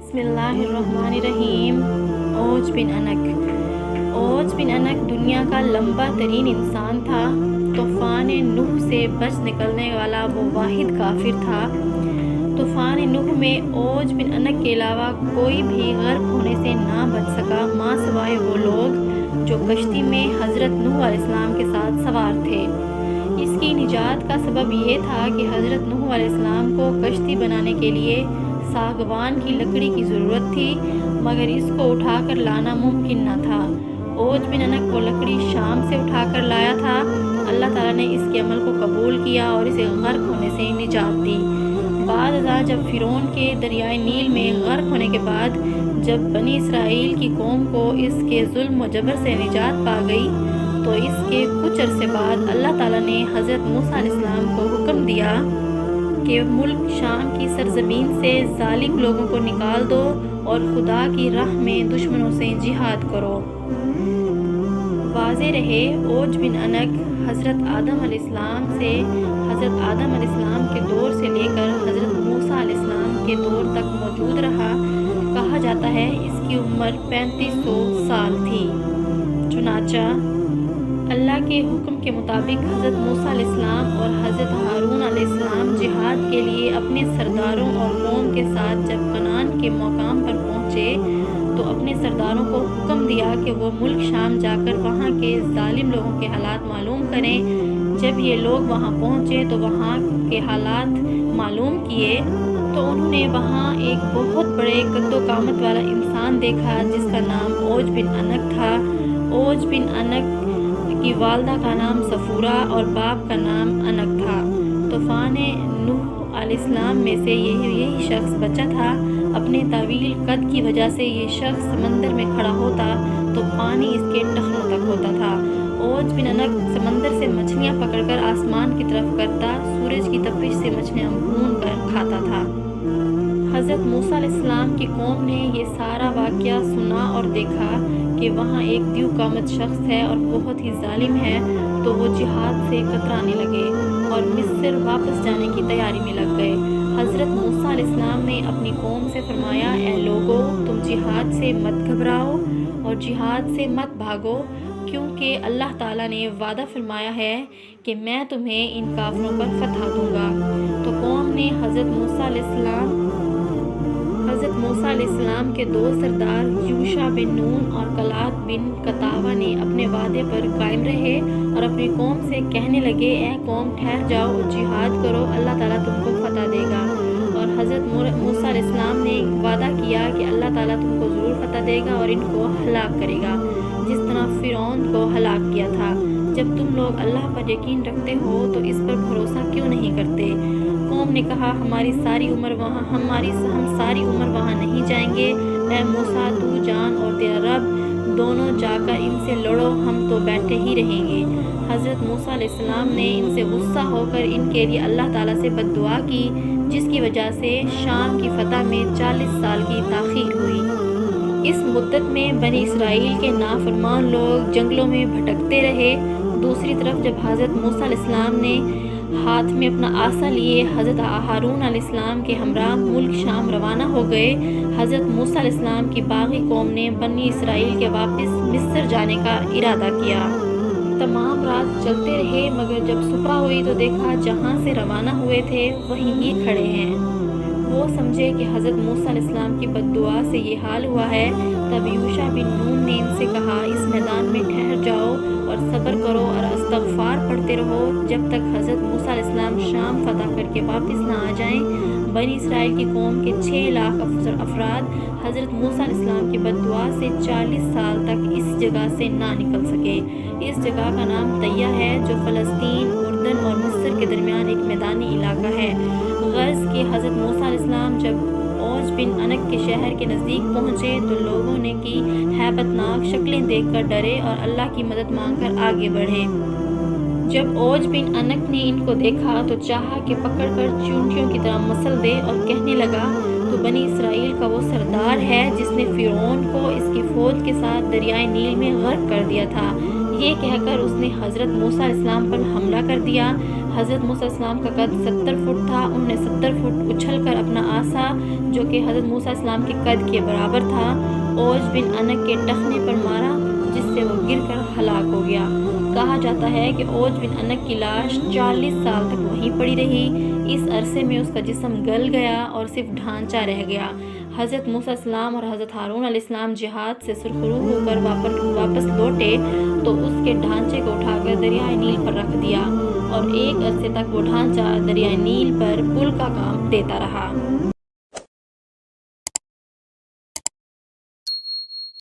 बिस्मिल्लाहिर्रहमानिर्रहीम। ओज बिन अनक दुनिया का लंबा तरीन इंसान था। तूफ़ान नूह से बच निकलने वाला वो वाहिद काफिर था। तूफ़ान नूह में ओज बिन अनक के अलावा कोई भी गर्क होने से ना बच सका, माँ सिवाय वो लोग जो कश्ती में हज़रत नूह अलैहिस्सलाम के साथ सवार थे। इसकी निजात का सबब ये था कि हज़रत नूह अलैहिस्सलाम को कश्ती बनाने के लिए सागवान की लकड़ी की ज़रूरत थी, मगर इसको उठाकर लाना मुमकिन न था। ओज बिन अनक वो लकड़ी शाम से उठाकर लाया था। अल्लाह ताला ने इसके अमल को कबूल किया और इसे गर्क होने से निजात दी। बाद जब फ़िरौन के दरियाए नील में गर्क होने के बाद जब बनी इसराइल की कौम को इसके जुल्म व जबर से निजात पा गई, तो इसके कुछ अरसे बाद अल्लाह ताला ने हज़रत मूसा अलैहिस्सलाम को हुक्म दिया कि मुल्क शाम की सरजमीन से जालिम लोगों को निकाल दो और खुदा की राह में दुश्मनों से जिहाद करो। वाज़े रहे, ओज बिन अनक हज़रत आदम अलैहिस्सलाम के दौर से लेकर हज़रत मूसा अलैहिस्सलाम के दौर तक मौजूद रहा। कहा जाता है इसकी उम्र 3500 साल थी। चुनाचा अल्लाह के हुक्म के मुताबिक हज़रत मूसा अलैहिस्सलाम और हज़रत हारून अलैहिस्सलाम जिहाद के लिए अपने सरदारों और कौम के साथ जब कनान के मकाम पर पहुँचे तो अपने सरदारों को हुक्म दिया कि वो मुल्क शाम जाकर वहाँ के जालिम लोगों के हालात मालूम करें। जब ये लोग वहाँ पहुँचे तो वहाँ के हालात मालूम किए तो उन्होंने वहाँ एक बहुत बड़े कद्दो कामत वाला इंसान देखा जिसका नाम ओज बिन अनक था। ओज बिन अनक की वालदा का नाम सफूरा और बाप का नाम अनक था। तूफ़ान नूह अलैहिस्सलाम में से यही शख्स बचा था। अपने तवील कद की वजह से ये शख्स समंदर में खड़ा होता तो पानी इसके टखनों तक होता था। ओज बिन अनक समंदर से मछलियाँ पकड़कर आसमान की तरफ करता, सूरज की तपिश से मछलियाँ भून कर खाता था। हज़रत मूसा अलैहिस्सलाम की कौम ने ये सारा वाक़या सुना और देखा कि वहाँ एक द्यूकामत शख्स है और बहुत ही जालिम है, तो वो जिहाद से कतराने लगे और मिस्र वापस जाने की तैयारी में लग गए। हज़रत मूसा अलैहिस्सलाम ने अपनी कौम से फरमाया, ऐ लोगो, तुम जिहाद से मत घबराओ और जिहाद से मत भागो, क्योंकि अल्लाह ताला ने वादा फरमाया है कि मैं तुम्हें इन काफिरों पर फतह दूंगा। तो कौम ने हज़रत मूसा अलैहिस्सलाम के दो सरदार यूशा बिन नून और कलात बिन कतावा ने अपने वादे पर कायम रहे और अपनी कौम से कहने लगे, ऐ कौम, ठहर जाओ और जिहाद करो, अल्लाह ताला तुमको फतह देगा। और हज़रत मूसा अलैहिस्सलाम ने वादा किया कि अल्लाह ताला तुमको ज़रूर फतह देगा और इनको हलाक करेगा, जिस तरह फ़िरौन को हलाक किया था। जब तुम लोग अल्लाह पर यकीन रखते हो तो इस पर भरोसा क्यों नहीं करते? कौम ने कहा, हम सारी उम्र वहाँ नहीं जाएंगे। ऐ मूसा, तू जान और तेरा रब दोनों जाकर इनसे लड़ो, हम तो बैठे ही रहेंगे। हज़रत मूसा अलैहिस्सलाम ने इनसे गुस्सा होकर इनके लिए अल्लाह ताला से बद्दुआ की, जिसकी वजह से शाम की फतह में 40 साल की ताख़ीर हुई। इस मुद्दत में बनी इसराइल के नाफरमान लोग जंगलों में भटकते रहे। दूसरी तरफ जब हज़रत मूसा अलैहिस्सलाम ने हाथ में अपना आसा लिए हज़रत हारून अलैहिस्सलाम के हमरा मुल्क शाम रवाना हो गए। हज़रत मूसा अलैहिस्सलाम की बागी कौम ने बनी इसराइल के वापस मिस्र जाने का इरादा किया। तमाम रात चलते रहे, मगर जब सुबह हुई तो देखा जहाँ से रवाना हुए थे वहीं ही खड़े हैं। वो समझे कि हज़रत मूसा अलैहिस्सलाम की बद्दुआ से ये हाल हुआ है। तब यूशा बिन नून ने इनसे कहा, इस मैदान में ठहर जाओ और सब्र करो और इस्तग़फ़ार पढ़ते रहो जब तक हज़रत मूसा अलैहिस्सलाम शाम फतह करके वापस ना आ जाएं। बनी इसराइल की कौम के 6 लाख अफराद हज़रत मूसा अलैहिस्सलाम की बद्दुआ से 40 साल तक इस जगह से ना निकल सके। इस जगह का नाम तैया है, जो फ़लस्तीन, उर्दन और मिस्र के दरमियान एक मैदानी इलाका है। गर्ज़ के हज़रत मूसा अलैहिस्सलाम जब ओज बिन अनक के शहर के नज़दीक पहुँचे तो लोगों ने की हैबतनाक शक्लें देखकर डरे और अल्लाह की मदद मांगकर आगे बढ़े। जब ओज बिन अनक ने इनको देखा तो चाहा कि पकड़कर चूंटियों की तरह मसल दे और कहने लगा, तो बनी इसराइल का वो सरदार है जिसने फ़िरौन को इसकी फ़ौज के साथ दरियाए नील में गर्क कर दिया था। ये कहकर उसने हज़रत मूसा अलैहिस्सलाम पर हमला कर दिया। حضرت موسیٰ علیہ السلام کا قد 70 فٹ تھا۔ انہوں نے 70 فٹ اچھل کر اپنا عصا جو کہ حضرت موسیٰ علیہ السلام کے قد کے برابر تھا اوج بن عنق کے ٹخنے پر مارا، جس سے وہ گر کر ہلاک ہو گیا۔ کہا جاتا ہے کہ اوج بن عنق کی لاش 40 سال تک وہیں پڑی رہی۔ اس عرصے میں اس کا جسم گل گیا اور صرف ڈھانچہ رہ گیا۔ حضرت موسیٰ علیہ السلام اور حضرت ہارون علیہ السلام جہاد سے سرخرو ہو کر واپس لوٹے تو اس کے ڈھانچے کو اٹھا کر دریائے نیل پر رکھ دیا اور ایک عرصے تک وہ ڈھانچہ دریائے نیل پر پل کا کام دیتا رہا۔